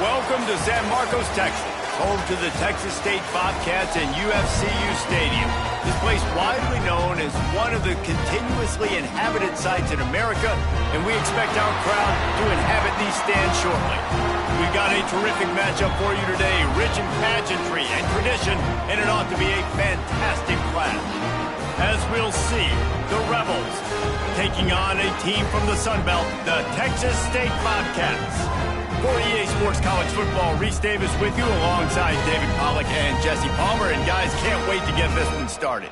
Welcome to San Marcos, Texas, home to the Texas State Bobcats and UFCU Stadium. This place widely known as one of the continuously inhabited sites in America, and we expect our crowd to inhabit these stands shortly. We've got a terrific matchup for you today, rich in pageantry and tradition, and it ought to be a fantastic clash. As we'll see, the Rebels taking on a team from the Sun Belt, the Texas State Bobcats. For EA Sports College Football, Reese Davis with you alongside David Pollack and Jesse Palmer. And guys, can't wait to get this one started.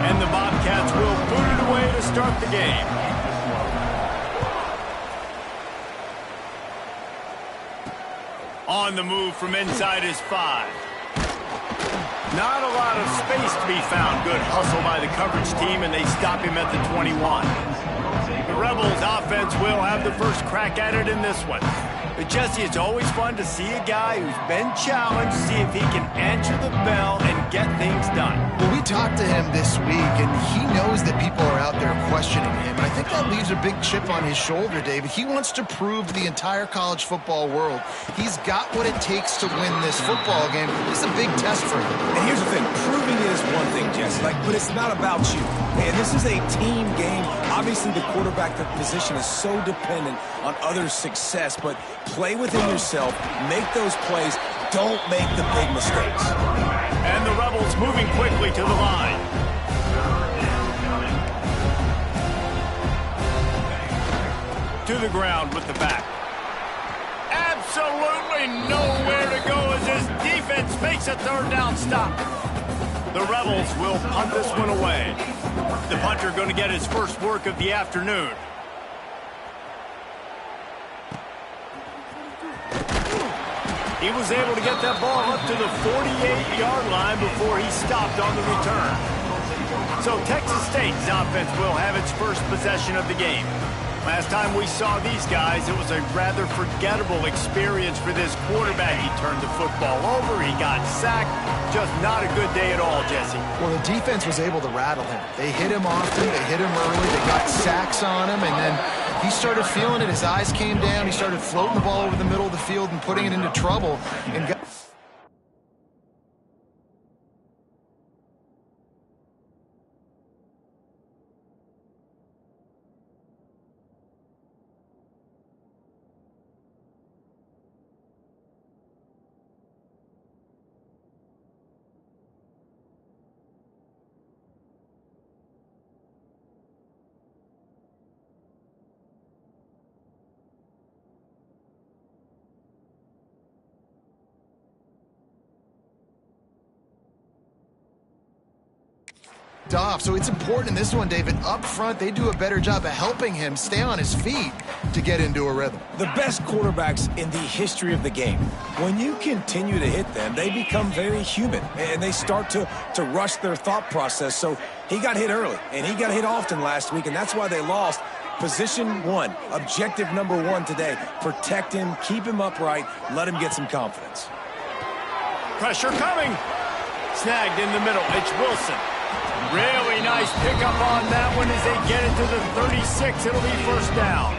And the Bobcats will boot it away to start the game. On the move from inside is 5. Not a lot of space to be found. Good hustle by the coverage team, and they stop him at the 21. The Rebels offense will have the first crack at it in this one. But Jesse, it's always fun to see a guy who's been challenged, see if he can answer the bell and get things done. Well, we talked to him this week, and he knows that people are out there questioning him. And I think that leaves a big chip on his shoulder, David. He wants to prove to the entire college football world he's got what it takes to win this football game. This is a big test for him. And here's the thing. Proving it is one thing, Jesse, but it's not about you. And this is a team game. Obviously, the quarterback position is so dependent on others' success, but play within yourself, make those plays, don't make the big mistakes. And the Rebels moving quickly to the line. To the ground with the back. Absolutely nowhere to go as this defense makes a third down stop. The Rebels will punt this one away. The punter going to get his first work of the afternoon. He was able to get that ball up to the 48-yard line before he stopped on the return. So Texas State's offense will have its first possession of the game. Last time we saw these guys, it was a rather forgettable experience for this quarterback. He turned the football over, he got sacked. Just not a good day at all, Jesse. Well, the defense was able to rattle him. They hit him often, they hit him early, they got sacks on him, and then he started feeling it. His eyes came down, he started floating the ball over the middle of the field and putting it into trouble. And got off. So it's important in this one, David. Up front, they do a better job of helping him stay on his feet to get into a rhythm. The best quarterbacks in the history of the game, when you continue to hit them, they become very human, and they start to rush their thought process. So he got hit early, and he got hit often last week, and that's why they lost. Position one, objective number one today, protect him, keep him upright, let him get some confidence. Pressure coming. Snagged in the middle. It's Wilson. Really nice pickup on that one as they get it to the 36. It'll be first down.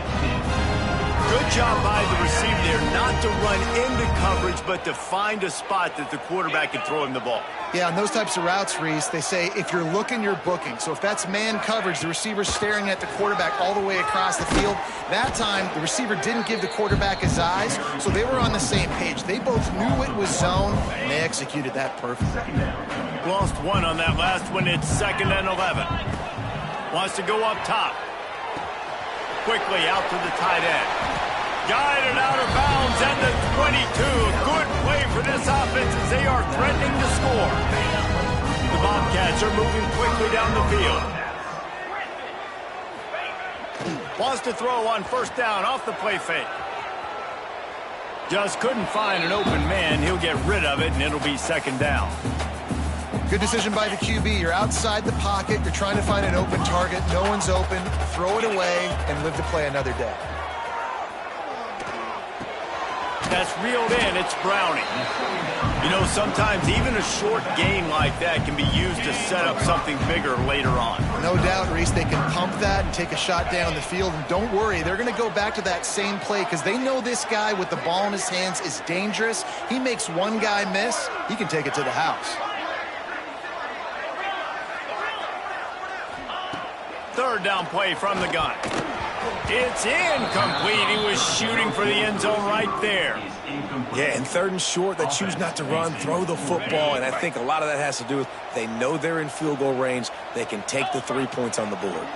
Good job by the receiver there not to run into coverage, but to find a spot that the quarterback can throw him the ball. Yeah, on those types of routes, Reese, they say if you're looking, you're booking. So if that's man coverage, the receiver's staring at the quarterback all the way across the field. That time, the receiver didn't give the quarterback his eyes, so they were on the same page. They both knew it was zone, and they executed that perfectly. Lost one on that last one. It's 2nd and 11. Wants to go up top. Quickly out to the tight end. Guided out of bounds and the 22. Good play for this offense as they are threatening to score. The Bobcats are moving quickly down the field. Wants to throw on first down off the play fake. Just couldn't find an open man. He'll get rid of it, and it'll be 2nd down. Good decision by the QB. You're outside the pocket. You're trying to find an open target. No one's open. Throw it away and live to play another day. That's reeled in. It's Browning. You know, sometimes even a short gain like that can be used to set up something bigger later on. No doubt, Reese, they can pump that and take a shot down the field. And don't worry, they're going to go back to that same play because they know this guy with the ball in his hands is dangerous. He makes one guy miss, he can take it to the house. Third down play from the gun. It's incomplete. He was shooting for the end zone right there. Yeah, and third and short, they choose not to run, throw the football, and I think a lot of that has to do with they know they're in field goal range. They can take the 3 points on the board.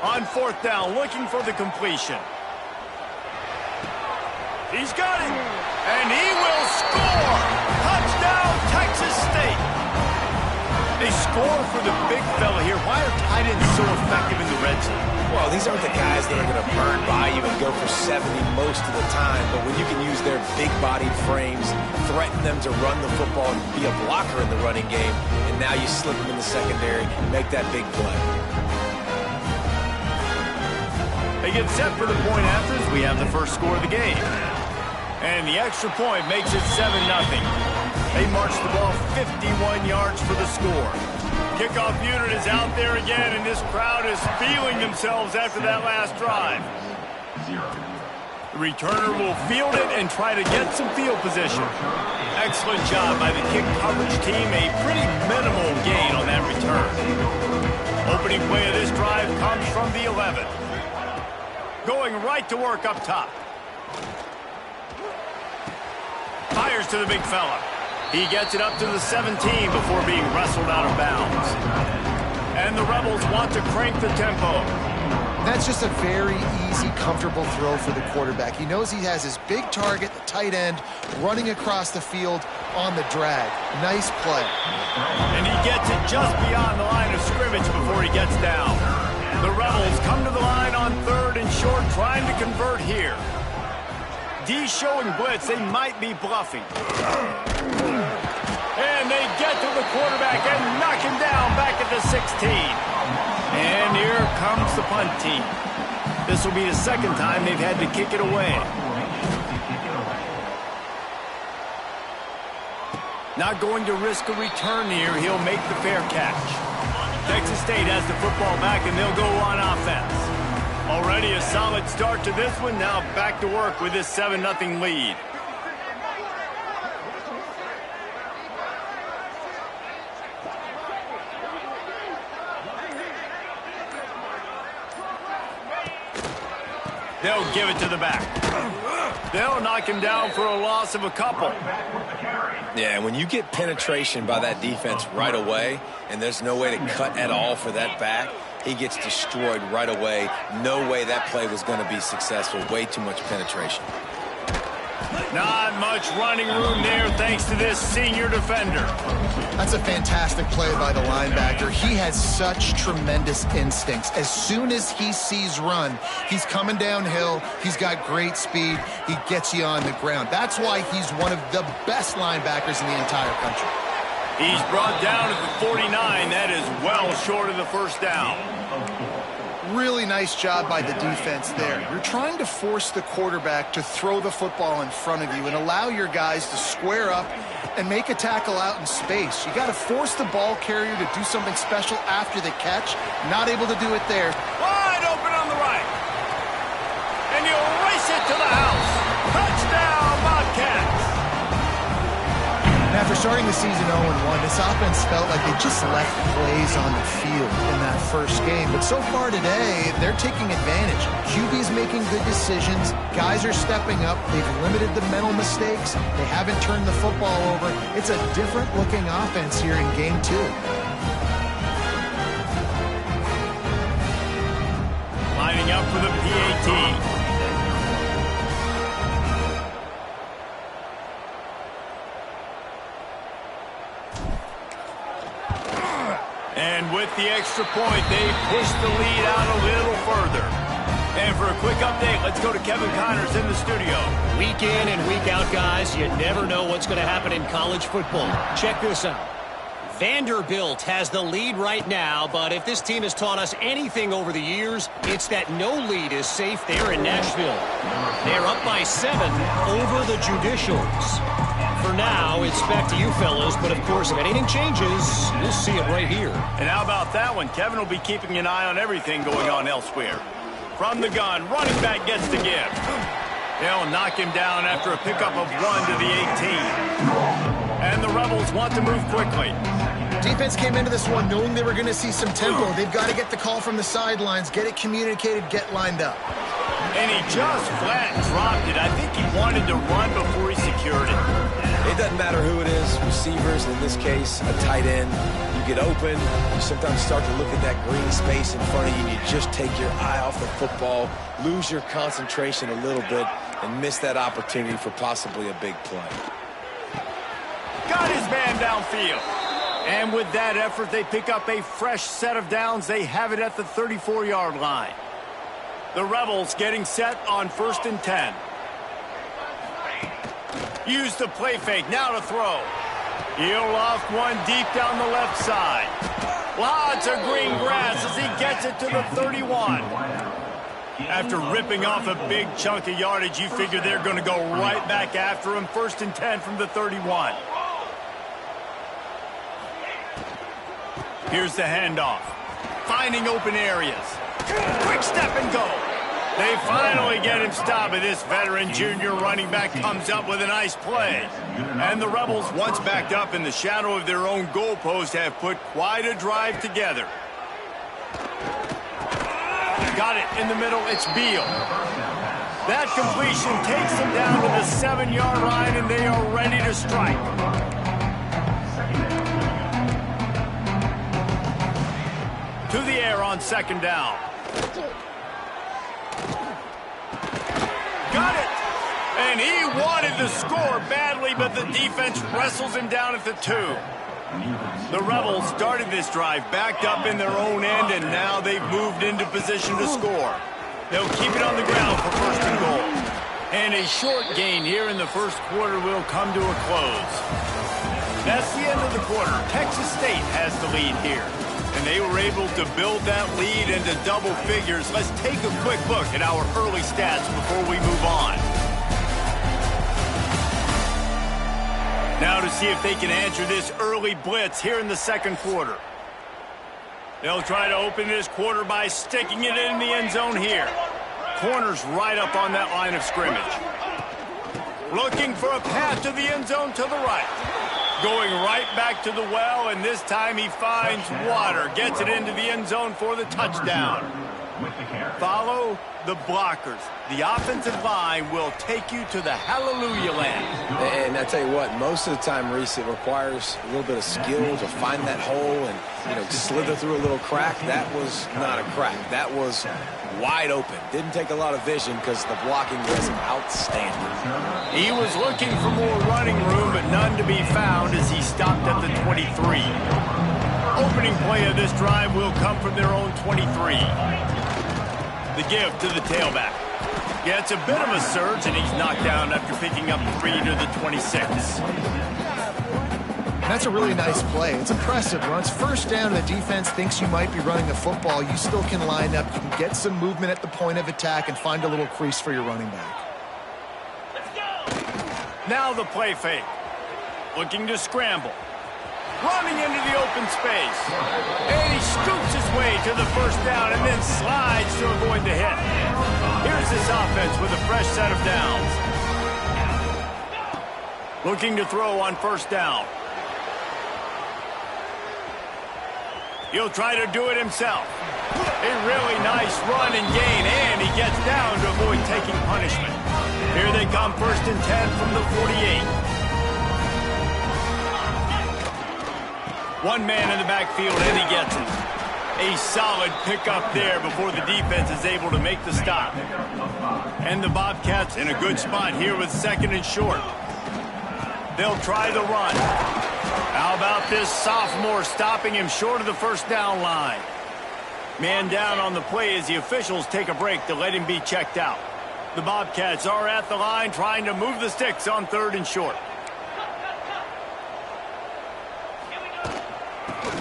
On fourth down, looking for the completion. He's got it, and he will score. Touchdown, Texas State. They score for the big fella here. Why are tight ends so effective in the red zone? Well, these aren't the guys that are going to burn by you and go for 70 most of the time, but when you can use their big-bodied frames, threaten them to run the football and be a blocker in the running game, and now you slip them in the secondary, make that big play. They get set for the point after as we have the first score of the game. And the extra point makes it 7-0. They march the ball 51 yards for the score. Kickoff unit is out there again, and this crowd is feeling themselves after that last drive. The returner will field it and try to get some field position. Excellent job by the kick coverage team. A pretty minimal gain on that return. Opening play of this drive comes from the 11. Going right to work up top. Fires to the big fella. He gets it up to the 17 before being wrestled out of bounds. And the Rebels want to crank the tempo. That's just a very easy, comfortable throw for the quarterback. He knows he has his big target, the tight end, running across the field on the drag. Nice play. And he gets it just beyond the line of scrimmage before he gets down. The Rebels come to the line on third and short, trying to convert here. D showing blitz. They might be bluffing. And they get to the quarterback and knock him down back at the 16. And here comes the punt team. This will be the second time they've had to kick it away. Not going to risk a return here. He'll make the fair catch. Texas State has the football back, and they'll go on offense. Already a solid start to this one. Now back to work with this 7-0 lead. They'll give it to the back. They'll knock him down for a loss of a couple. Yeah, and when you get penetration by that defense right away, and there's no way to cut at all for that back, he gets destroyed right away. No way that play was going to be successful. Way too much penetration. Not much running room there thanks to this senior defender. That's a fantastic play by the linebacker. He has such tremendous instincts. As soon as he sees run, he's coming downhill. He's got great speed. He gets you on the ground. That's why he's one of the best linebackers in the entire country. He's brought down at the 49. That is well short of the first down. Really nice job by the defense there. You're trying to force the quarterback to throw the football in front of you and allow your guys to square up and make a tackle out in space. You got to force the ball carrier to do something special after the catch. Not able to do it there. Wide open on the right. And he'll race it to the house. Touchdown, Bobcats. And after starting the season 0-1, this offense felt like they just left plays on the field in that first game. But so far today, they're taking advantage. QB's making good decisions. Guys are stepping up. They've limited the mental mistakes. They haven't turned the football over. It's a different-looking offense here in Game 2. Lining up for the PAT. And with the extra point, they push the lead out a little further. And for a quick update, let's go to Kevin Connors in the studio. Week in and week out, guys, you never know what's going to happen in college football. Check this out. Vanderbilt has the lead right now, but if this team has taught us anything over the years, it's that no lead is safe there in Nashville. They're up by 7 over the Judicials. For now, it's back to you fellas, but of course, if anything changes, you'll see it right here. And how about that one? Kevin will be keeping an eye on everything going on elsewhere. From the gun, running back gets to give. They'll knock him down after a pickup of 1 to the 18. And the Rebels want to move quickly. Defense came into this one knowing they were going to see some tempo. They've got to get the call from the sidelines, get it communicated, get lined up. And he just flat dropped it. I think he wanted to run before he secured it. It doesn't matter who it is, receivers, in this case, a tight end. You get open, you sometimes start to look at that green space in front of you, and you just take your eye off the football, lose your concentration a little bit, and miss that opportunity for possibly a big play. Got his man downfield. And with that effort, they pick up a fresh set of downs. They have it at the 34-yard line. The Rebels getting set on 1st and 10. Use the play fake, now to throw. He'll loft one deep down the left side. Lots of green grass as he gets it to the 31. After ripping off a big chunk of yardage, you figure they're going to go right back after him. 1st and 10 from the 31. Here's the handoff. Finding open areas. Quick step and go. They finally get him stopped, but this veteran junior running back comes up with a nice play. And the Rebels, once backed up in the shadow of their own goalpost, have put quite a drive together. Got it in the middle, it's Beal. That completion takes them down to the 7-yard line, and they are ready to strike. To the air on 2nd down. Got it! And he wanted to score badly, but the defense wrestles him down at the 2. The Rebels started this drive backed up in their own end, and now they've moved into position to score. They'll keep it on the ground for 1st and goal. And a short gain here in the 1st quarter will come to a close. That's the end of the quarter. Texas State has the lead here. And they were able to build that lead into double figures. Let's take a quick look at our early stats before we move on. Now to see if they can answer this early blitz here in the 2nd quarter. They'll try to open this quarter by sticking it in the end zone here. Corners right up on that line of scrimmage. Looking for a path to the end zone to the right. Going right back to the well, and this time he finds water. Gets it into the end zone for the touchdown. Follow the blockers. The offensive line will take you to the hallelujah land. And I tell you what, most of the time, Reese, it requires a little bit of skill to find that hole and, slither through a little crack. That was not a crack. That was wide open. Didn't take a lot of vision because the blocking was outstanding. He was looking for more running room, but none to be found as he stopped at the 23. Opening play of this drive will come from their own 23. The give to the tailback. Yeah, it's a bit of a surge, and he's knocked down after picking up 3 to the 26. That's a really nice play. It's impressive. When it's 1st down and the defense thinks you might be running the football, you still can line up. You can get some movement at the point of attack and find a little crease for your running back. Now the play fake. Looking to scramble. Running into the open space. And he scoops his way to the 1st down and then slides to avoid the hit. Here's this offense with a fresh set of downs. Looking to throw on 1st down. He'll try to do it himself. A really nice run and gain, and he gets down to avoid taking punishment. Here they come, 1st and 10 from the 48. One man in the backfield, and he gets it. A solid pickup there before the defense is able to make the stop. And the Bobcats in a good spot here with 2nd and short. They'll try the run. How about this sophomore stopping him short of the 1st down line? Man down on the play as the officials take a break to let him be checked out. The Bobcats are at the line trying to move the sticks on 3rd and short.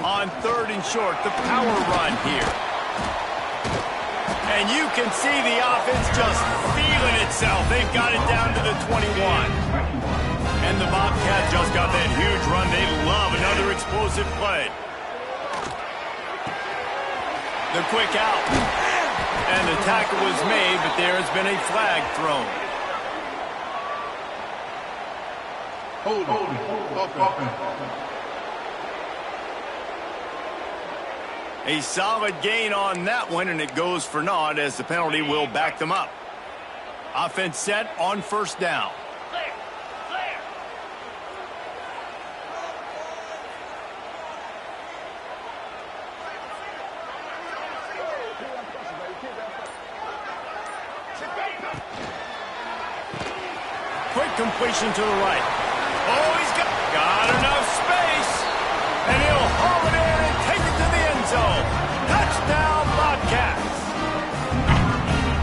On 3rd and short, the power run here. And you can see the offense just feeling itself. They've got it down to the 21. And the Bobcats just got that huge run. They love another explosive play. The quick out. And the tackle was made, but there has been a flag thrown. A solid gain on that one, and it goes for naught as the penalty will back them up. Offense set on 1st down. Quick completion to the right. Oh, he's got enough space. And he'll haul it in and take it to the end zone. Touchdown, Bobcats.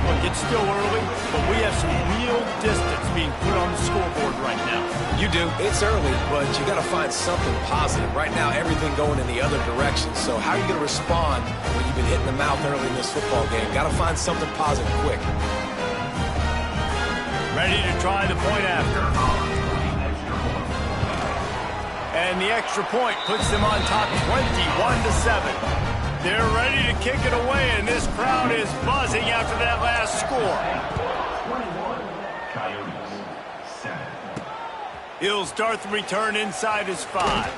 Look, it's still early, but we have some real distance being put on the scoreboard right now. You do. It's early, but you got to find something positive. Right now, everything going in the other direction. So how are you going to respond when you've been hitting the mouth early in this football game? Got to find something positive quick. Ready to try the point after. And the extra point puts them on top 21-7. They're ready to kick it away, and this crowd is buzzing after that last score. He'll start the return inside his 5.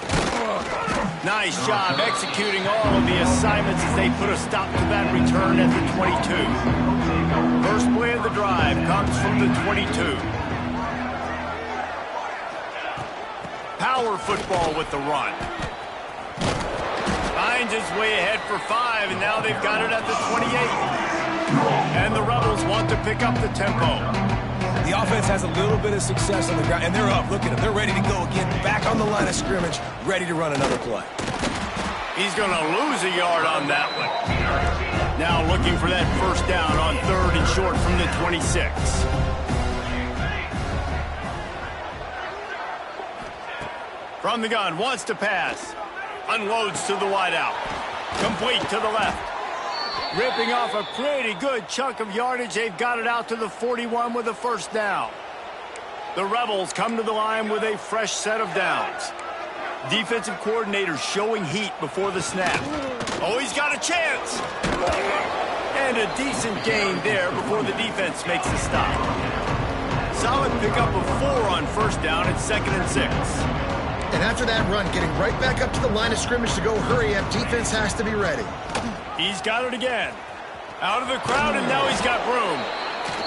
Nice job executing all of the assignments as they put a stop to that return at the 22. First play of the drive comes from the 22. Power football with the run. Finds his way ahead for 5, and now they've got it at the 28. And the Rebels want to pick up the tempo. The offense has a little bit of success on the ground, and they're up. Look at them. They're ready to go again. Back on the line of scrimmage, ready to run another play. He's going to lose a yard on that one. Now looking for that 1st down on 3rd and short from the 26. From the gun, wants to pass. Unloads to the wideout. Complete to the left. Ripping off a pretty good chunk of yardage. They've got it out to the 41 with a 1st down. The Rebels come to the line with a fresh set of downs. Defensive coordinator showing heat before the snap. Oh, he's got a chance. And a decent gain there before the defense makes the stop. Solid pickup of 4 on 1st down at 2nd and 6. And after that run, getting right back up to the line of scrimmage to go hurry up, defense has to be ready. He's got it again. Out of the crowd, and now he's got room.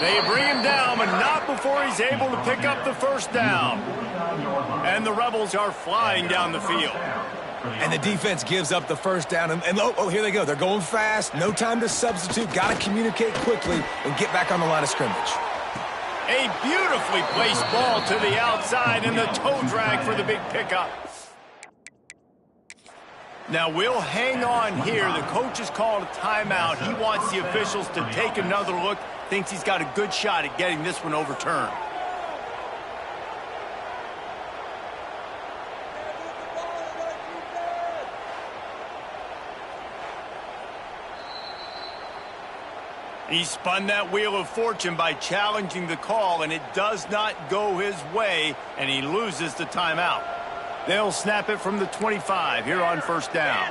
They bring him down, but not before he's able to pick up the 1st down. And the Rebels are flying down the field. And the defense gives up the 1st down. And oh, here they go. They're going fast. No time to substitute. Got to communicate quickly and get back on the line of scrimmage. A beautifully placed ball to the outside, and the toe drag for the big pickup. Now, we'll hang on here. The coach has called a timeout. He wants the officials to take another look. Thinks he's got a good shot at getting this one overturned. He spun that wheel of fortune by challenging the call, and it does not go his way, and he loses the timeout. They'll snap it from the 25 here on 1st down.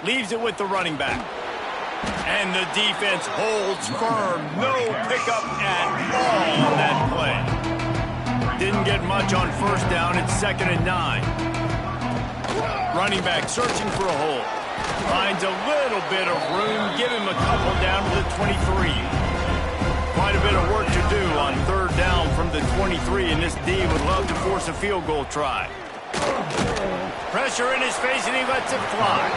Leaves it with the running back. And the defense holds firm. No pickup at all on that play. Didn't get much on 1st down. It's 2nd and 9. Running back searching for a hole. Finds a little bit of room. Give him a couple down to the 23. Quite a bit of work to do on 3rd down from the 23, and this D would love to force a field goal try. Pressure in his face, and he lets it fly.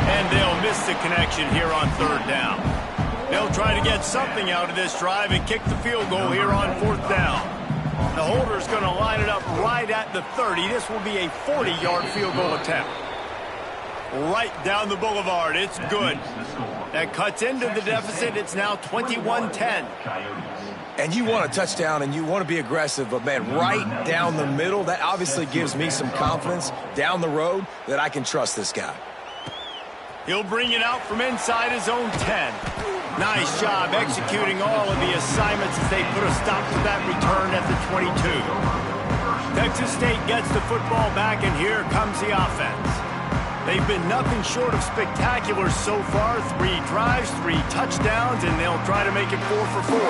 And they'll miss the connection here on 3rd down. They'll try to get something out of this drive and kick the field goal here on 4th down. The holder's going to line it up right at the 30. This will be a 40-yard field goal attempt. right down the boulevard. It's good. That cuts into the deficit. It's now 21-10. And you want a touchdown and you want to be aggressive, but, man, right down the middle, that obviously gives me some confidence down the road that I can trust this guy. He'll bring it out from inside his own 10. Nice job executing all of the assignments as they put a stop to that return at the 22. Texas State gets the football back, and here comes the offense. They've been nothing short of spectacular so far. 3 drives, 3 touchdowns, and they'll try to make it 4 for 4.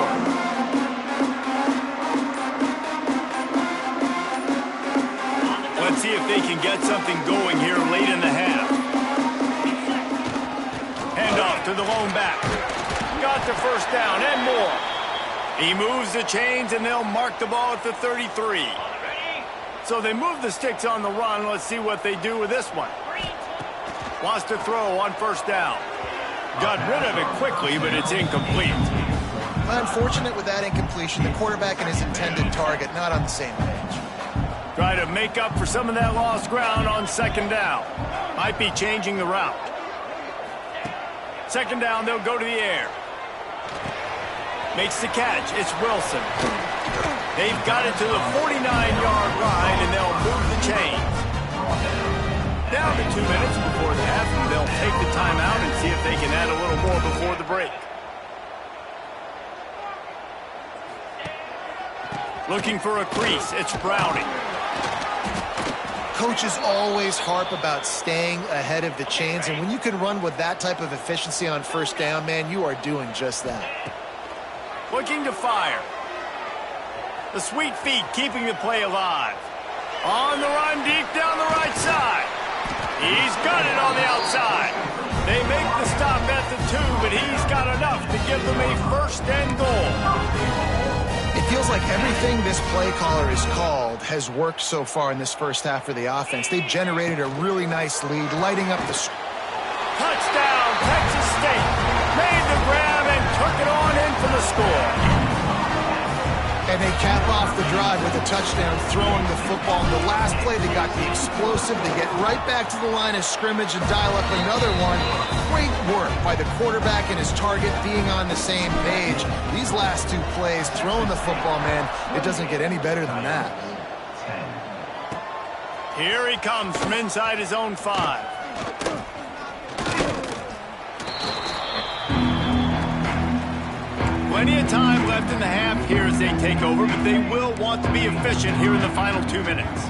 Let's see if they can get something going here late in the half. Handoff to the lone back. Got the first down and more. He moves the chains, and they'll mark the ball at the 33. So they move the sticks on the run. Let's see what they do with this one. Wants to throw on first down. Got rid of it quickly, but it's incomplete. Unfortunate with that incompletion. The quarterback and his intended target not on the same page. Try to make up for some of that lost ground on second down. Might be changing the route. Second down, they'll go to the air. Makes the catch. It's Wilson. They've got it to the 49-yard line, and they'll move the chains. Down to 2 minutes before the half, and they'll take the timeout and see if they can add a little more before the break. Looking for a crease. It's Browning. Coaches always harp about staying ahead of the chains, and when you can run with that type of efficiency on first down, man, you are doing just that. Looking to fire. The sweet feet keeping the play alive. On the run deep down the right side. He's got it on the outside. They make the stop at the 2, but he's got enough to give them a first and goal. It feels like everything this play caller has called has worked so far in this first half for the offense. They've generated a really nice lead, lighting up the... Touchdown, Texas State. Made the grab and took it on in for the score. And they cap off the drive with a touchdown, throwing the football. In the last play, they got the explosive. They get right back to the line of scrimmage and dial up another one. Great work by the quarterback and his target being on the same page. These last 2 plays, throwing the football, man, it doesn't get any better than that. Here he comes from inside his own 5. Plenty of time left in the half here as they take over, but they will want to be efficient here in the final 2 minutes.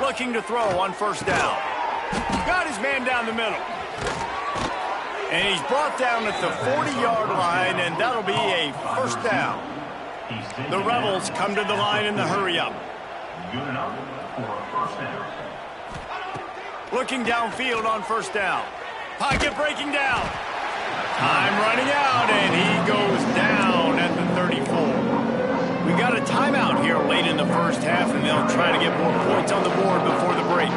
Looking to throw on first down. Got his man down the middle. And he's brought down at the 40-yard line, and that'll be a first down. The Rebels come to the line in the hurry-up. Looking downfield on first down. Pocket breaking down. Time running out, and he goes down at the 34. We got a timeout here late in the first half, and they'll try to get more points on the board before the break.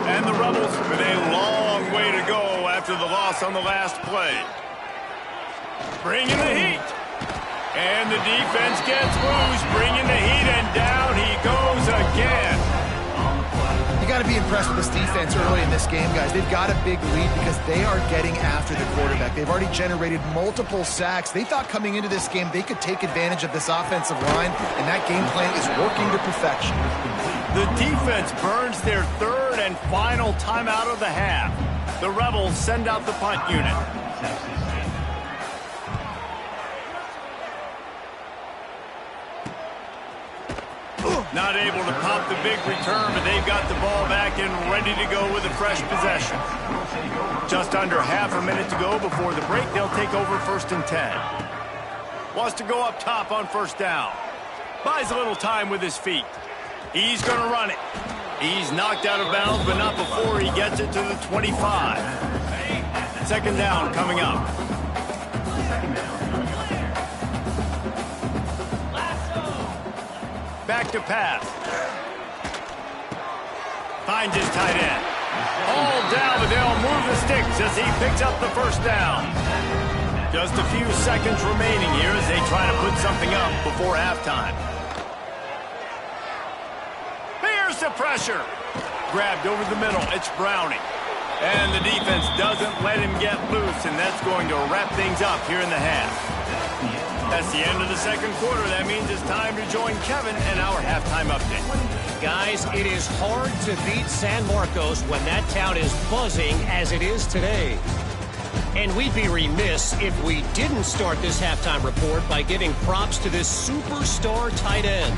And the Rebels with a long way to go after the loss on the last play. Bringing the heat. And the defense gets loose, bringing the heat, and down he goes again. You got to be impressed with this defense early in this game, guys. They've got a big lead because they are getting after the quarterback. They've already generated multiple sacks. They thought coming into this game they could take advantage of this offensive line, and that game plan is working to perfection. The defense burns their 3rd and final timeout of the half. The Rebels send out the punt unit. Not able to pop the big return, but they've got the ball back and ready to go with a fresh possession. Just under half a minute to go before the break. They'll take over 1st and 10. Wants to go up top on first down. Buys a little time with his feet. He's going to run it. He's knocked out of bounds, but not before he gets it to the 25. Second down coming up. Back to pass. Finds his tight end. All down, but they'll move the sticks as he picks up the first down. Just a few seconds remaining here as they try to put something up before halftime. Here's the pressure. Grabbed over the middle. It's Browning. And the defense doesn't let him get loose, and that's going to wrap things up here in the half. That's the end of the second quarter. That means it's time to join Kevin and our halftime update. Guys, it is hard to beat San Marcos when that town is buzzing as it is today. And we'd be remiss if we didn't start this halftime report by giving props to this superstar tight end.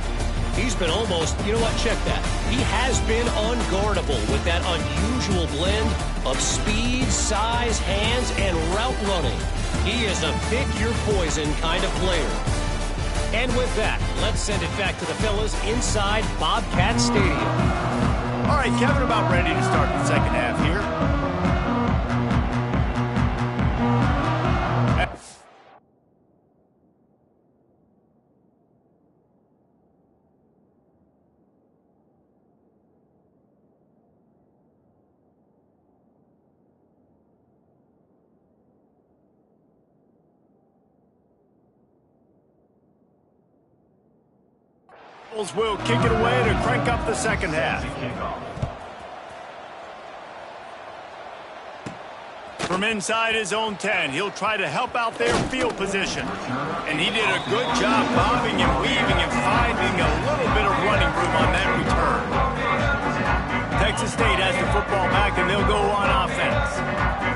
He's been almost, you know what, check that. He has been unguardable with that unusual blend of speed, size, hands, and route running. He is a pick-your-poison kind of player. And with that, let's send it back to the fellas inside Bobcat Stadium. All right, Kevin, about ready to start the second half here. Will kick it away to crank up the second half. From inside his own 10, he'll try to help out their field position. And he did a good job bobbing and weaving and finding a little bit of running room on that return. Texas State has the football back, and they'll go on offense.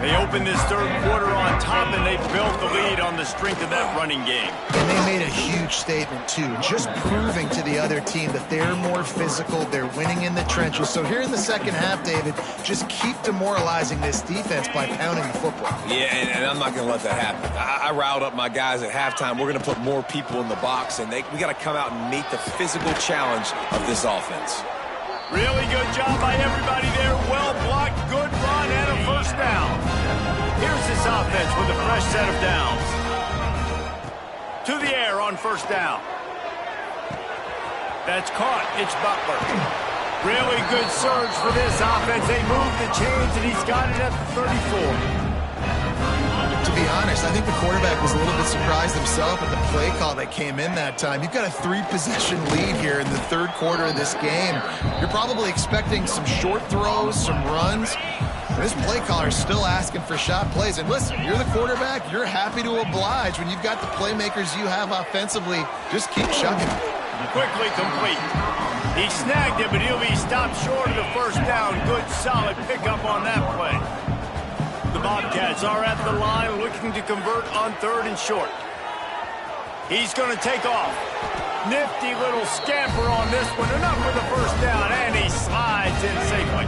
They opened this third quarter on top, and they built the lead on the strength of that running game. And they made a huge statement, too, just proving to the other team that they're more physical, they're winning in the trenches. So here in the second half, David, just keep demoralizing this defense by pounding the football. Yeah, and I'm not going to let that happen. I riled up my guys at halftime. We're going to put more people in the box, and we got to come out and meet the physical challenge of this offense. Really good job by everybody there. Well blocked, good run, and a first down. Here's this offense with a fresh set of downs. To the air on first down. That's caught. It's Butler. Really good surge for this offense. They move the chains, and he's got it at the 34. To be honest, I think the quarterback was a little bit surprised himself at the play call that came in that time. You've got a 3-possession lead here in the third quarter of this game. You're probably expecting some short throws, some runs. This play caller is still asking for shot plays. And listen, you're the quarterback. You're happy to oblige. When you've got the playmakers you have offensively, just keep chugging. Quickly complete. He snagged it, but he'll be stopped short of the first down. Good, solid pickup on that play. The Bobcats are at the line looking to convert on third and short. He's going to take off. Nifty little scamper on this one. Enough for the first down, and he slides in safely.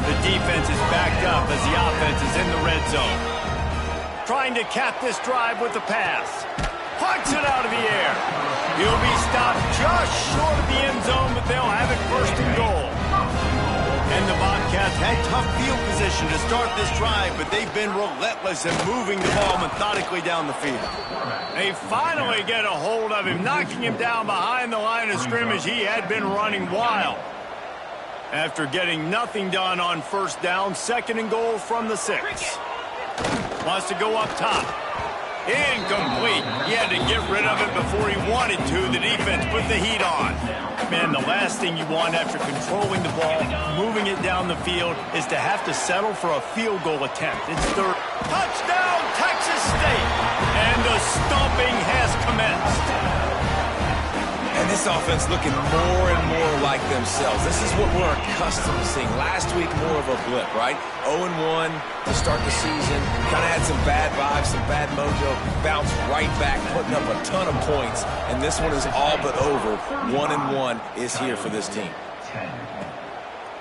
The defense is backed up as the offense is in the red zone. Trying to cap this drive with the pass. Punts it out of the air. He'll be stopped just short of the end zone, but they'll have it first and goal. And the Bobcats had tough field position to start this drive, but they've been relentless in moving the ball methodically down the field. They finally get a hold of him, knocking him down behind the line of scrimmage. He had been running wild. After getting nothing done on first down, second and goal from the 6. Wants to go up top. Incomplete. He had to get rid of it before he wanted to. The defense put the heat on. Man, the last thing you want after controlling the ball, moving it down the field, is to have to settle for a field goal attempt. It's third. Touchdown, Texas State! And the stomping has commenced. And this offense looking more and more like themselves. This is what we're accustomed to seeing. Last week, more of a blip, right? 0-1 to start the season. Kind of had some bad vibes, some bad mojo. Bounced right back, putting up a ton of points. And this one is all but over. 1-1 is here for this team.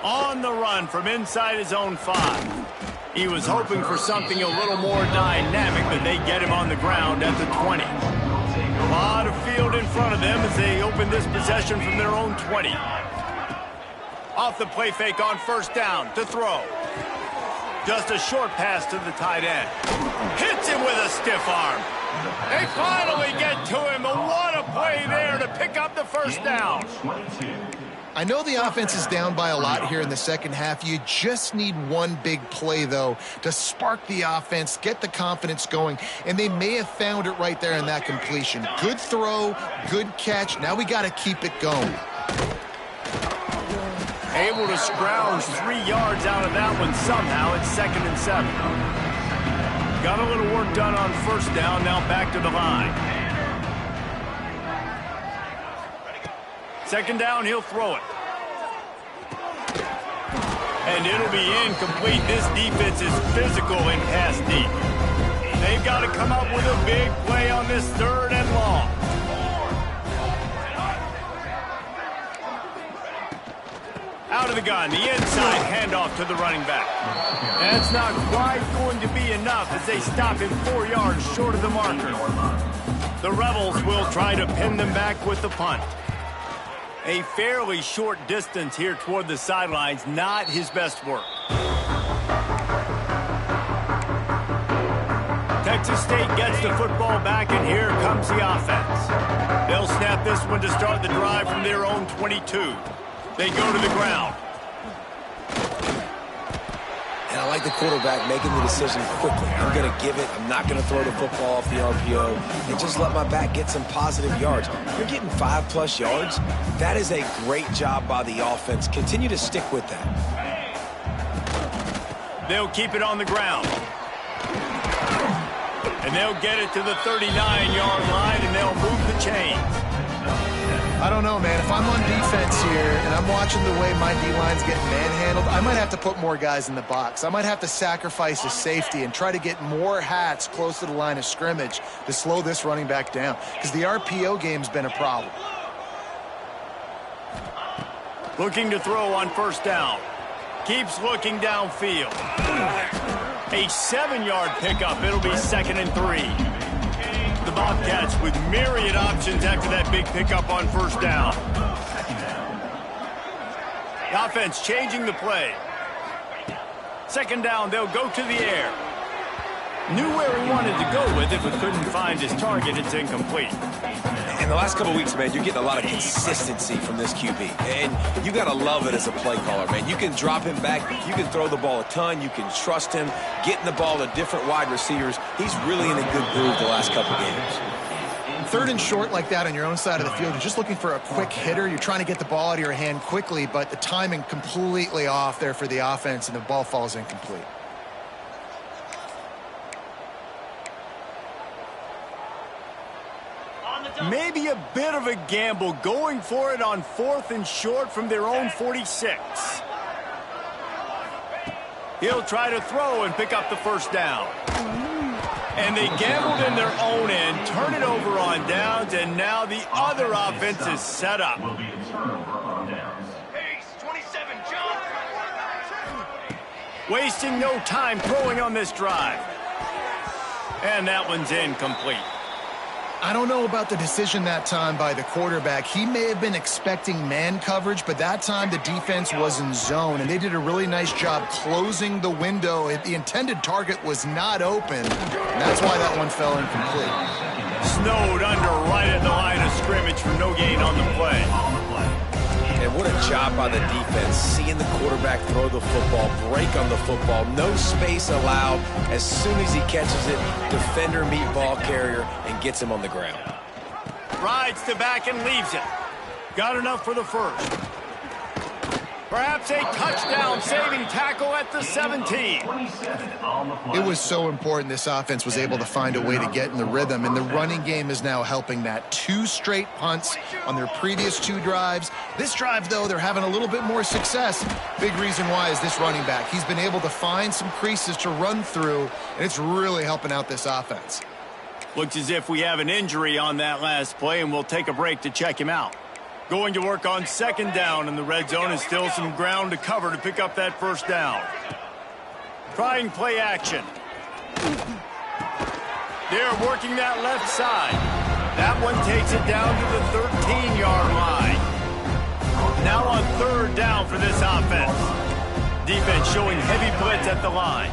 On the run from inside his own 5. He was hoping for something a little more dynamic, but they get him on the ground at the 20. A lot of field in front of them as they open this possession from their own 20. Off the play fake on first down to throw. Just a short pass to the tight end. Hits him with a stiff arm. They finally get to him, but what a play there to pick up the first down. I know the offense is down by a lot here in the second half. You just need one big play, though, to spark the offense, get the confidence going, and they may have found it right there in that completion. Good throw, good catch. Now we got to keep it going. Able to scrounge 3 yards out of that one somehow. It's 2nd and 7. Got a little work done on first down. Now back to the line. 2nd down, he'll throw it. And it'll be incomplete. This defense is physical and pass deep. They've got to come up with a big play on this 3rd and long. Out of the gun, the inside handoff to the running back. That's not quite going to be enough as they stop him 4 yards short of the marker. The Rebels will try to pin them back with the punt. A fairly short distance here toward the sidelines, not his best work. Texas State gets the football back, and here comes the offense. They'll snap this one to start the drive from their own 22. They go to the ground. And I like the quarterback making the decision quickly. I'm going to give it. I'm not going to throw the football off the RPO and just let my back get some positive yards. You're getting 5+ yards. That is a great job by the offense. Continue to stick with that. They'll keep it on the ground. And they'll get it to the 39-yard line, and they'll move the chains. I don't know, man. If I'm on defense here and I'm watching the way my D-line's getting manhandled, I might have to put more guys in the box. I might have to sacrifice a safety and try to get more hats close to the line of scrimmage to slow this running back down, because the RPO game's been a problem. Looking to throw on first down. Keeps looking downfield. A 7-yard pickup. It'll be 2nd and 3. The Bobcats with myriad options after that big pickup on first down. The offense changing the play. 2nd down, they'll go to the air. Knew where he wanted to go with it, but couldn't find his target. It's incomplete. In the last couple of weeks, man, you're getting a lot of consistency from this QB. And you got to love it as a play caller, man. You can drop him back. You can throw the ball a ton. You can trust him, getting the ball to different wide receivers. He's really in a good groove the last couple of games. 3rd and short like that on your own side of the field, you're just looking for a quick hitter. You're trying to get the ball out of your hand quickly, but the timing completely off there for the offense, and the ball falls incomplete. Maybe a bit of a gamble going for it on 4th and short from their own 46. He'll try to throw and pick up the first down. And they gambled in their own end, turn it over on downs, and now the other offense is set up. Wasting no time throwing on this drive. And that one's incomplete. I don't know about the decision that time by the quarterback. He may have been expecting man coverage, but that time the defense was in zone, and they did a really nice job closing the window. The intended target was not open, and that's why that one fell incomplete. Snowed under right at the line of scrimmage for no gain on the play. And what a job by the defense, seeing the quarterback throw the football, break on the football, no space allowed. As soon as he catches it, defender meet ball carrier and gets him on the ground. Rides to back and leaves it. Got enough for the first. Perhaps a touchdown-saving tackle at the 17. It was so important this offense was able to find a way to get in the rhythm, and the running game is now helping that. 2 straight punts on their previous 2 drives. This drive, though, they're having a little bit more success. Big reason why is this running back. He's been able to find some creases to run through, and it's really helping out this offense. Looks as if we have an injury on that last play, and we'll take a break to check him out. Going to work on 2nd down in the red zone, and still some ground to cover to pick up that first down. Trying play action. They're working that left side. That one takes it down to the 13-yard line. Now on 3rd down for this offense. Defense showing heavy blitz at the line.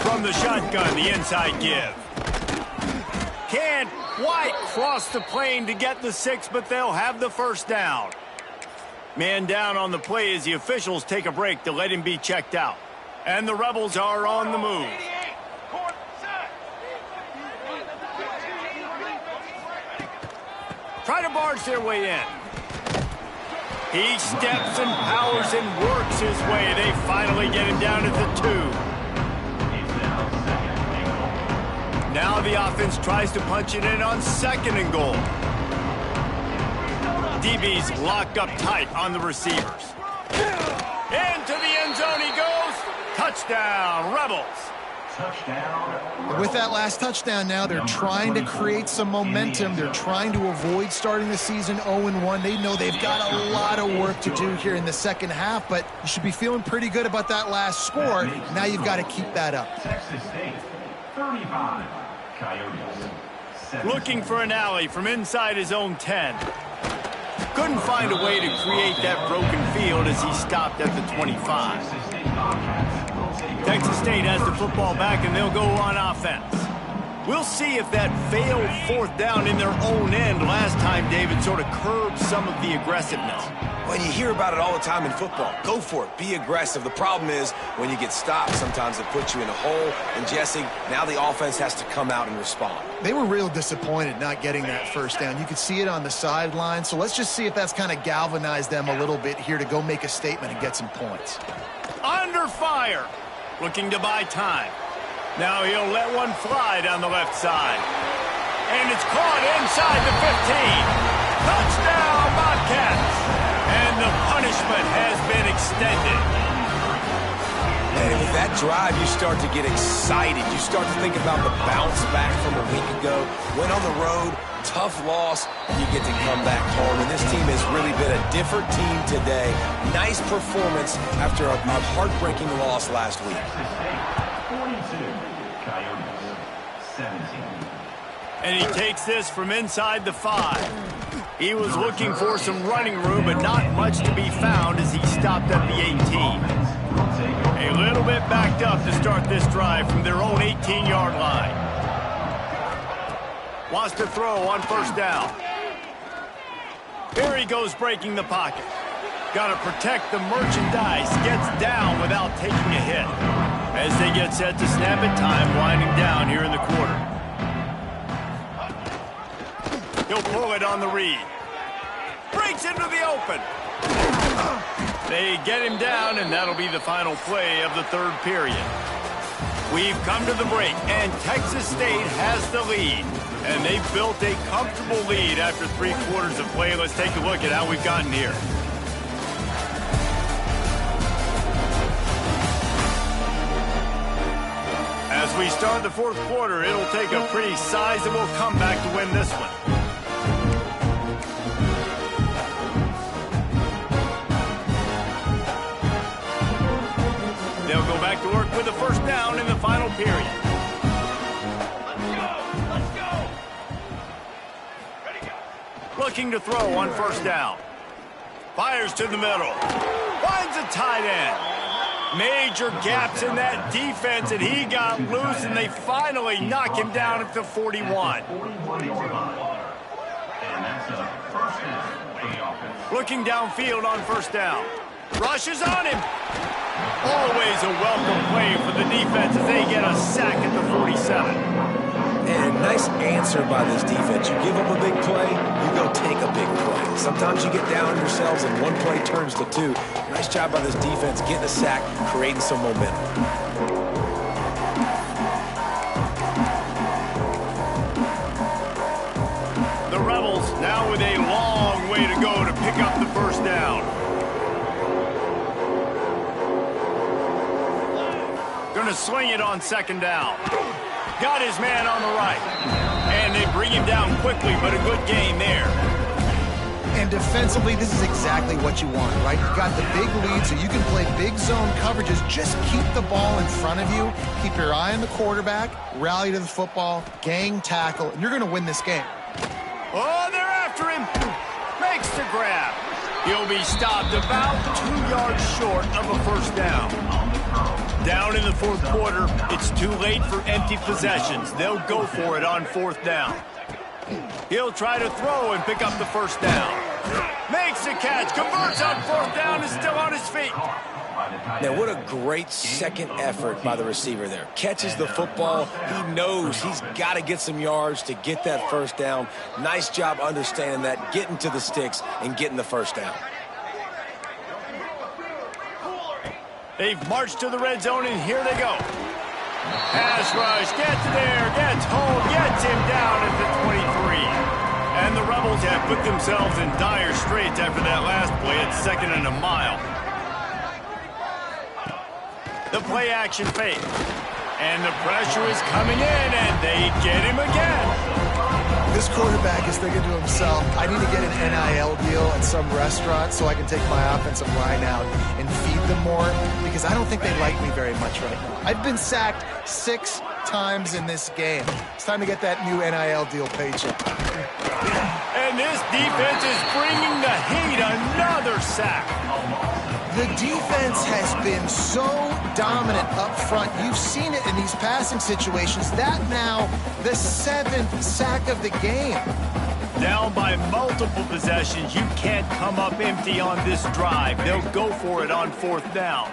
From the shotgun, the inside give. Can't quite cross the plane to get the 6, but they'll have the first down. Man down on the play as the officials take a break to let him be checked out. And the Rebels are on the move. try to barge their way in. He steps and powers and works his way. They finally get him down to the 2. Now the offense tries to punch it in on 2nd and goal. DB's locked up tight on the receivers. Into the end zone he goes. Touchdown, Rebels. With that last touchdown now, they're trying to create some momentum. They're trying to avoid starting the season 0-1. They know they've got a lot of work to do here in the second half, but you should be feeling pretty good about that last score. Now you've got to keep that up. Texas State, 35, Coyotes. Looking for an alley from inside his own 10. Couldn't find a way to create that broken field as he stopped at the 25. Texas State has the football back, and they'll go on offense. We'll see if that failed 4th down in their own end last time, David, sort of curbed some of the aggressiveness. Well, you hear about it all the time in football. Go for it. Be aggressive. The problem is when you get stopped, sometimes it puts you in a hole. And, Jesse, now the offense has to come out and respond. They were real disappointed not getting that 1st down. You could see it on the sideline. So let's just see if that's kind of galvanized them a little bit here to go make a statement and get some points. Under fire. Looking to buy time. Now he'll let one fly down the left side. And it's caught inside the 15. Touchdown, Bobcats. And the punishment has been extended. And with that drive, you start to get excited. You start to think about the bounce back from a week ago. Went on the road, tough loss, you get to come back home. And this team has really been a different team today. Nice performance after a heartbreaking loss last week. 42, Coyotes, 17. And he takes this from inside the 5. He was looking for some running room, but not much to be found as he stopped at the 18. A little bit backed up to start this drive from their own 18-yard line. Wants to throw on 1st down. Here he goes breaking the pocket. Got to protect the merchandise. Gets down without taking a hit. As they get set to snap it, time winding down here in the quarter. He'll pull it on the read. Breaks into the open. They get him down, and that'll be the final play of the 3rd period. We've come to the break, and Texas State has the lead. And they've built a comfortable lead after 3 quarters of play. Let's take a look at how we've gotten here. As we start the 4th quarter, it'll take a pretty sizable comeback to win this one. They'll go back to work with the 1st down in the final period. Let's go! Ready, go! Looking to throw on 1st down. Fires to the middle. Finds a tight end. Major gaps in that defense, and he got loose, and they finally knock him down at the 41. Looking downfield on 1st down. Rushes on him. Always a welcome play for the defense as they get a sack at the 47. And nice answer by this defense. You give up a big play, you go take a big play. Sometimes you get down on yourselves and one play turns to 2. Nice job by this defense getting a sack, creating some momentum. The Rebels now with a long way to go to pick up the 1st down. Gonna sling it on 2nd down. Got his man on the right. And they bring him down quickly, but a good game there. And defensively, this is exactly what you want, right? You got the big lead, so you can play big zone coverages. Just keep the ball in front of you. Keep your eye on the quarterback. Rally to the football. Gang tackle. And you're going to win this game. Oh, they're after him. Makes the grab. He'll be stopped about 2 yards short of a 1st down. Down in the 4th quarter, it's too late for empty possessions. They'll go for it on 4th down. He'll try to throw and pick up the 1st down. Makes the catch, converts on 4th down, is still on his feet. Man, what a great second effort by the receiver there. Catches the football. He knows he's got to get some yards to get that first down. Nice job understanding that, getting to the sticks and getting the first down. They've marched to the red zone, and here they go. Pass rush, gets there, gets home, gets him down at the 23. And the Rebels have put themselves in dire straits after that last play at 2nd and a mile. The play action fake. And the pressure is coming in, and they get him again. This quarterback is thinking to himself, I need to get an NIL deal at some restaurant so I can take my offensive line out and feed them more, because I don't think they like me very much right now. I've been sacked 6 times in this game. It's time to get that new NIL deal paycheck. And this defense is bringing the heat. Another sack. The defense has been so dominant up front. You've seen it in these passing situations. That now the 7th sack of the game. Down by multiple possessions. You can't come up empty on this drive. They'll go for it on 4th down.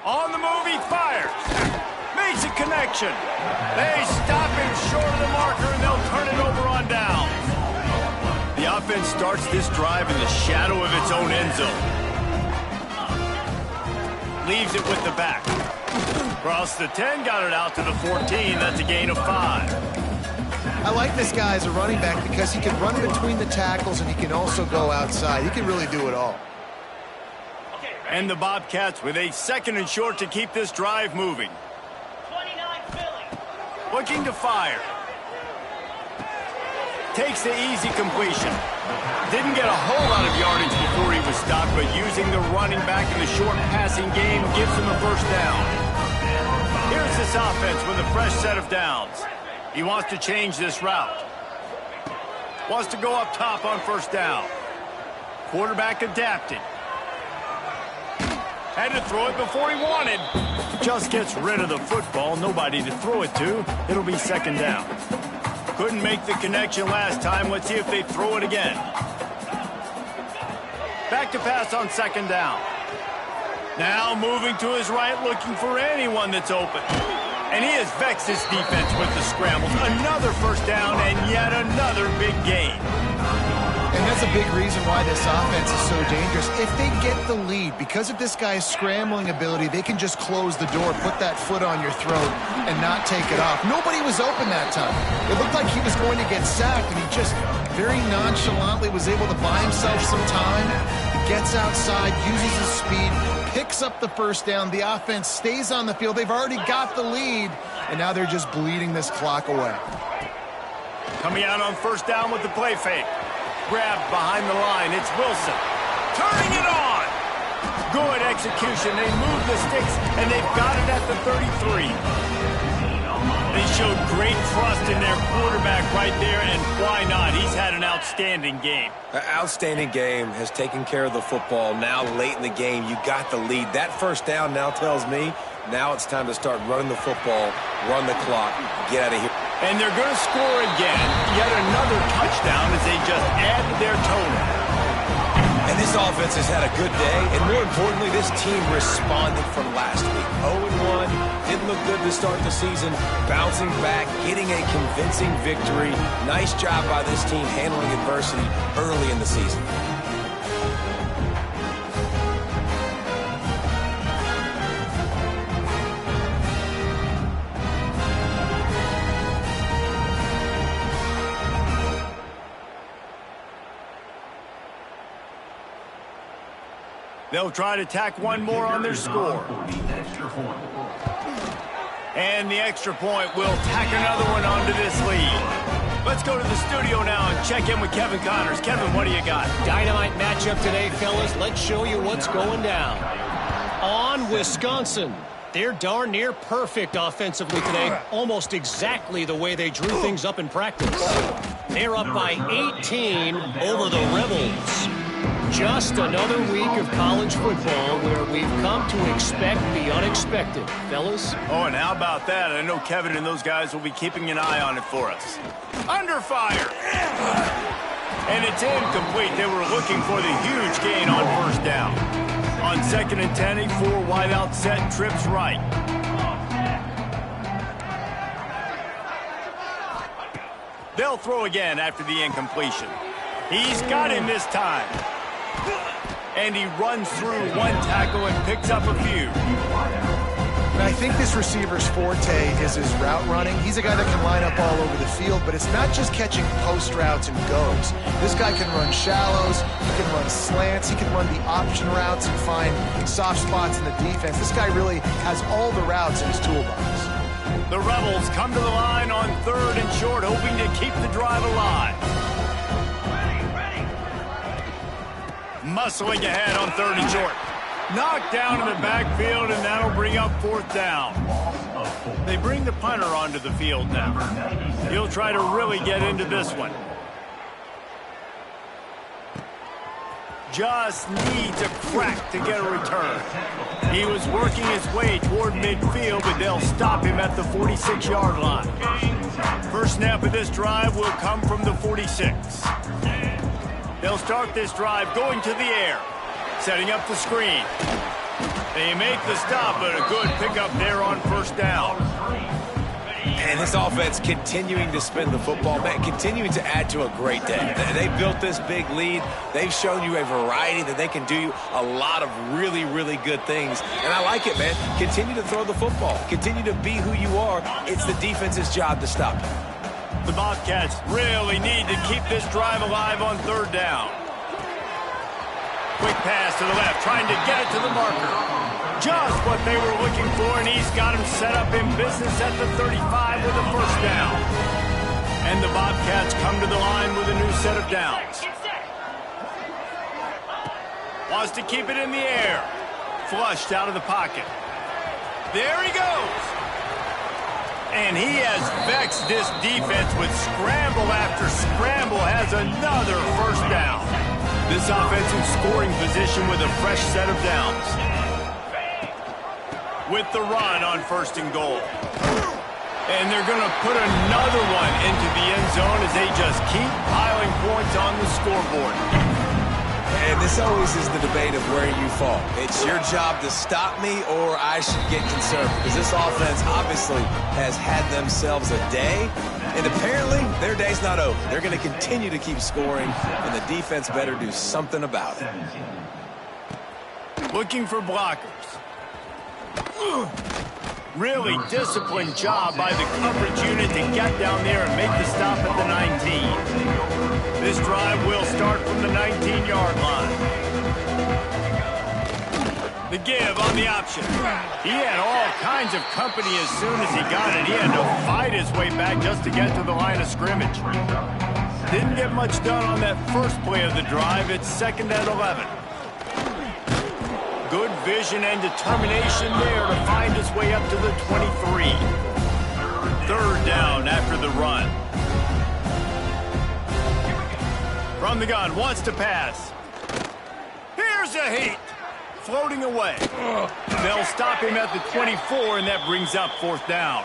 On the move, he fires. Makes a connection. They stop him short of the marker, and they'll turn it over on down. The offense starts this drive in the shadow of its own end zone. Leaves it with the back. Across the 10, got it out to the 14. That's a gain of 5. I like this guy as a running back because he can run between the tackles and he can also go outside. He can really do it all. And the Bobcats with a 2nd and short to keep this drive moving. 29 Philly. Looking to fire. Takes the easy completion. Didn't get a whole lot of yardage before he was stopped, but using the running back in the short passing game gives him a first down. Here's this offense with a fresh set of downs. He wants to change this route. Wants to go up top on 1st down. Quarterback adapted. Had to throw it before he wanted. Just gets rid of the football. Nobody to throw it to. It'll be 2nd down. Couldn't make the connection last time. Let's see if they throw it again. Back to pass on 2nd down. Now moving to his right, looking for anyone that's open. And he has vexed his defense with the scrambles. Another first down and yet another big gain. And that's a big reason why this offense is so dangerous. If they get the lead, because of this guy's scrambling ability, they can just close the door, put that foot on your throat, and not take it off. Nobody was open that time. It looked like he was going to get sacked, and he just very nonchalantly was able to buy himself some time, gets outside, uses his speed, picks up the first down. The offense stays on the field. They've already got the lead, and now they're just bleeding this clock away. Coming out on 1st down with the play fake. Grabbed behind the line. It's Wilson. Turning it on. Good execution. They move the sticks, and they've got it at the 33. They showed great trust in their quarterback right there, and why not? He's had an outstanding game. An outstanding game, has taken care of the football. Now late in the game, you got the lead. That first down now tells me now it's time to start running the football, run the clock, get out of here. And they're going to score again. Yet another touchdown as they just add to their total. And this offense has had a good day, and more importantly, this team responded from last week. 0-1, didn't look good to start the season, bouncing back, getting a convincing victory. Nice job by this team handling adversity early in the season. They'll try to tack one more on their score. And the extra point will tack another one onto this lead. Let's go to the studio now and check in with Kevin Connors. Kevin, what do you got? Dynamite matchup today, fellas. Let's show you what's going down. On Wisconsin. They're darn near perfect offensively today. Almost exactly the way they drew things up in practice. They're up by 18 over the Rebels. Just another week of college football where we've come to expect the unexpected, fellas. Oh, and how about that? I know Kevin and those guys will be keeping an eye on it for us. Under fire! And it's incomplete. They were looking for the huge gain on 1st down. On 2nd and 10, a 4-wide-out set, trips right. They'll throw again after the incompletion. He's got him this time. And he runs through one tackle and picks up a few. And I think this receiver's forte is his route running. He's a guy that can line up all over the field, but it's not just catching post routes and goes. This guy can run shallows, he can run slants, he can run the option routes and find soft spots in the defense. This guy really has all the routes in his toolbox. The Rebels come to the line on 3rd and short, hoping to keep the drive alive. Muscling ahead on 3rd and short. Knocked down in the backfield, and that'll bring up 4th down. They bring the punter onto the field now. He'll try to really get into this one. Just needs a crack to get a return. He was working his way toward midfield, but they'll stop him at the 46-yard line. First snap of this drive will come from the 46. They'll start this drive going to the air, setting up the screen. They make the stop, but a good pickup there on 1st down. And this offense continuing to spin the football, man, continuing to add to a great day. They built this big lead. They've shown you a variety that they can do a lot of really, really good things. And I like it, man. Continue to throw the football. Continue to be who you are. It's the defense's job to stop you. The Bobcats really need to keep this drive alive on 3rd down. Quick pass to the left, trying to get it to the marker. Just what they were looking for, and he's got him set up in business at the 35 with a 1st down. And the Bobcats come to the line with a new set of downs. Wants to keep it in the air. Flushed out of the pocket. There he goes. And he has vexed this defense with scramble after scramble, has another 1st down. This offensive scoring position with a fresh set of downs. With the run on 1st and goal. And they're going to put another one into the end zone as they just keep piling points on the scoreboard. And this always is the debate of where you fall. It's your job to stop me, or I should get concerned, because this offense obviously has had themselves a day, and apparently their day's not over. They're going to continue to keep scoring, and the defense better do something about it. Looking for blockers. Really disciplined job by the coverage unit to get down there and make the stop at the 19. This drive will start from the 19-yard line. The give on the option. He had all kinds of company as soon as he got it. He had to fight his way back just to get to the line of scrimmage. Didn't get much done on that first play of the drive. It's 2nd and 11. Good vision and determination there to find his way up to the 23. 3rd down after the run. From the gun, wants to pass. Here's a heat. Floating away. They'll stop him at the 24, and that brings up 4th down.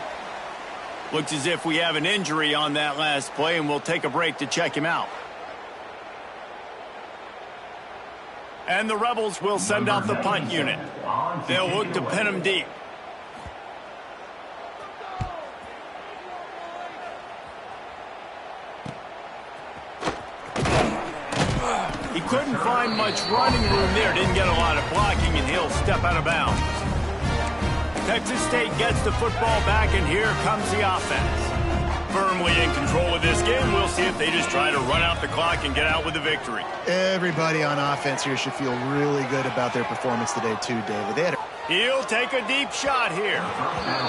Looks as if we have an injury on that last play, and we'll take a break to check him out. And the Rebels will send out the punt unit. They'll look to pin him deep. He couldn't find much running room there. Didn't get a lot of blocking, and he'll step out of bounds. Texas State gets the football back, and here comes the offense. Firmly in control of this game. We'll see if they just try to run out the clock and get out with the victory. Everybody on offense here should feel really good about their performance today too, David. He'll take a deep shot here.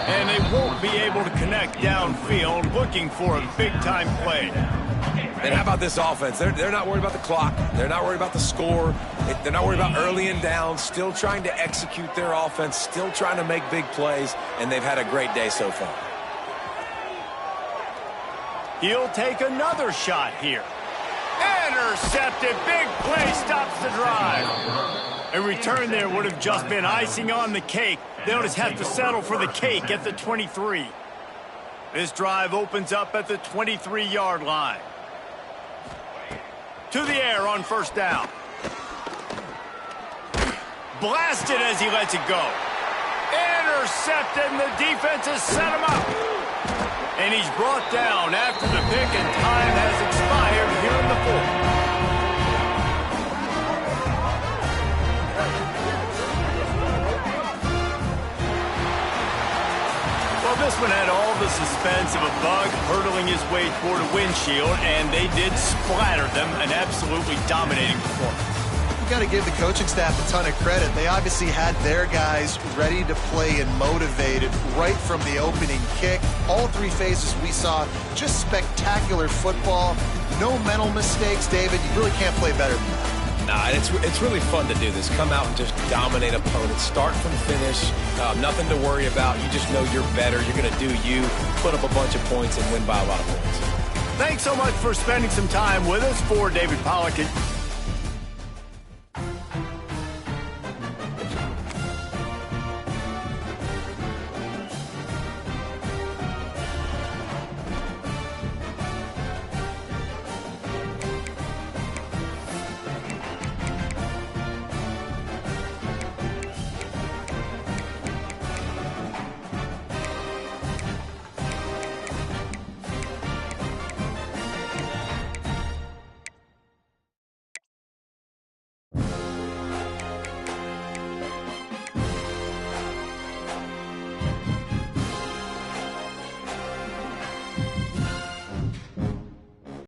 And they won't be able to connect downfield, looking for a big-time play. And how about this offense? They're not worried about the clock. They're not worried about the score. They're not worried about early and down. Still trying to execute their offense. Still trying to make big plays. And they've had a great day so far. He'll take another shot here. Intercepted. Big play stops the drive. A return there would have just been icing on the cake. They'll just have to settle for the cake at the 23. This drive opens up at the 23-yard line. To the air on 1st down. Blasted as he lets it go. Intercepted, and the defense has set him up. And he's brought down after the pick, and time has expired here in the fourth. Well, this one had all the suspense of a bug hurtling his way toward a windshield, and they did splatter them, an absolutely dominating performance. You got to give the coaching staff a ton of credit. They obviously had their guys ready to play and motivated right from the opening kick. All three phases we saw, just spectacular football. No mental mistakes, David. You really can't play better than that. Nah, it's really fun to do this. Come out and just dominate opponents. Start from finish. Nothing to worry about. You just know you're better. You're going to do you, put up a bunch of points, and win by a lot of points. Thanks so much for spending some time with us. For David Pollock